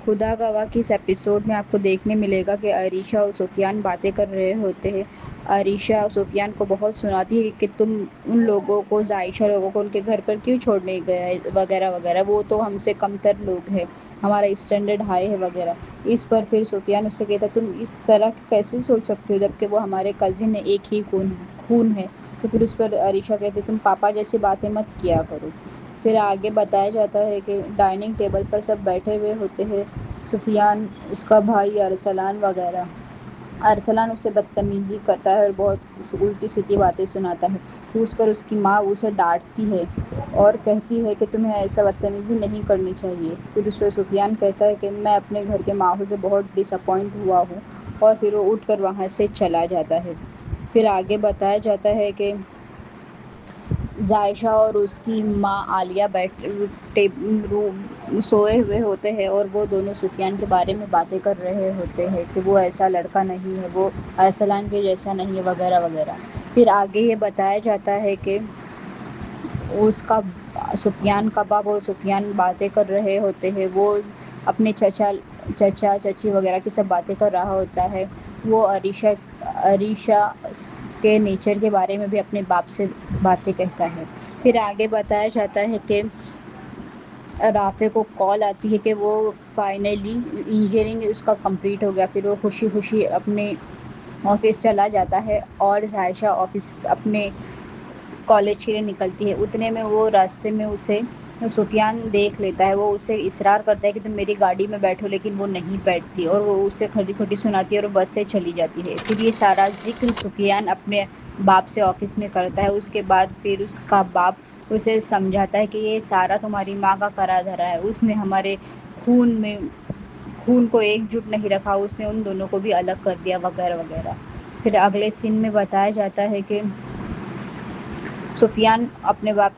خدا گواہ کہ اس ایپیسوڈ میں آپ کو دیکھنے ملے گا کہ عریشہ اور سفیان باتیں کر رہے ہوتے ہیں۔ عریشہ سفیان کو بہت سناتی ہے کہ تم ان لوگوں کو، عائشہ لوگوں کو ان کے گھر پر کیوں چھوڑنے گیا ہے وغیرہ وغیرہ، وہ تو ہم سے کم تر لوگ ہیں، ہمارا اسٹینڈرڈ ہائی ہے وغیرہ۔ اس پر پھر سفیان اس سے کہتا تم اس طرح کیسے سوچ سکتے ہو جبکہ وہ ہمارے کزن ہیں، ایک ہی خون ہے۔ تو پھر اس پر عریشہ کہتے تم پاپا جیسی باتیں مت کیا کرو۔ پھر آگے بتایا جاتا ہے کہ ڈائننگ ٹیبل پر سب بیٹھے ہوئے ہوتے ہیں، سفیان، اس کا بھائی ارسلان وغیرہ۔ ارسلان اسے بدتمیزی کرتا ہے اور بہت الٹی سیدھی باتیں سناتا ہے۔ پھر اس پر اس کی ماں اسے ڈانٹتی ہے اور کہتی ہے کہ تمہیں ایسا بدتمیزی نہیں کرنی چاہیے۔ پھر اس پر سفیان کہتا ہے کہ میں اپنے گھر کے ماحول سے بہت ڈس اپوائنٹ ہوا ہوں، اور پھر وہ اٹھ کر وہاں سے چلا جاتا ہے۔ پھر آگے بتایا جاتا ہے کہ عائشہ اور اس کی ماں عالیہ سوئے ہوئے ہوتے ہیں اور وہ دونوں سفیان کے بارے میں باتیں کر رہے ہوتے ہیں کہ وہ ایسا لڑکا نہیں ہے، وہ ارسلان کے جیسا نہیں ہے وغیرہ وغیرہ۔ پھر آگے یہ بتایا جاتا ہے کہ اس کا سفیان کا باپ اور سفیان باتیں کر رہے ہوتے ہیں، وہ اپنے چچا چچی وغیرہ کی سب باتیں کر رہا ہوتا ہے۔ وہ عریشہ کے نیچر کے بارے میں بھی اپنے باپ سے باتیں کہتا ہے۔ پھر آگے بتایا جاتا ہے کہ رافع کو کال آتی ہے کہ وہ فائنلی انجینئرنگ اس کا کمپلیٹ ہو گیا۔ پھر وہ خوشی خوشی اپنے آفس چلا جاتا ہے اور عائشہ آفس اپنے کالج کے لیے نکلتی ہے۔ اتنے میں وہ راستے میں اسے سفیان دیکھ لیتا ہے، وہ اسے اصرار کرتا ہے کہ تم میری گاڑی میں بیٹھو، لیکن وہ نہیں بیٹھتی اور وہ اسے کھڑی کھڑی سناتی ہے اور بس سے چلی جاتی ہے۔ پھر یہ سارا ذکر سفیان اپنے باپ سے آفس میں کرتا ہے۔ اس کے بعد پھر اس کا باپ اسے سمجھاتا ہے کہ یہ سارا تمہاری ماں کا کرا دھرا ہے، اس نے ہمارے خون کو ایک جٹ نہیں رکھا، اس نے ان دونوں کو بھی الگ کر دیا وغیرہ وغیرہ۔ پھر اگلے سین میں بتایا جاتا ہے کہ سفیان اپنے باپ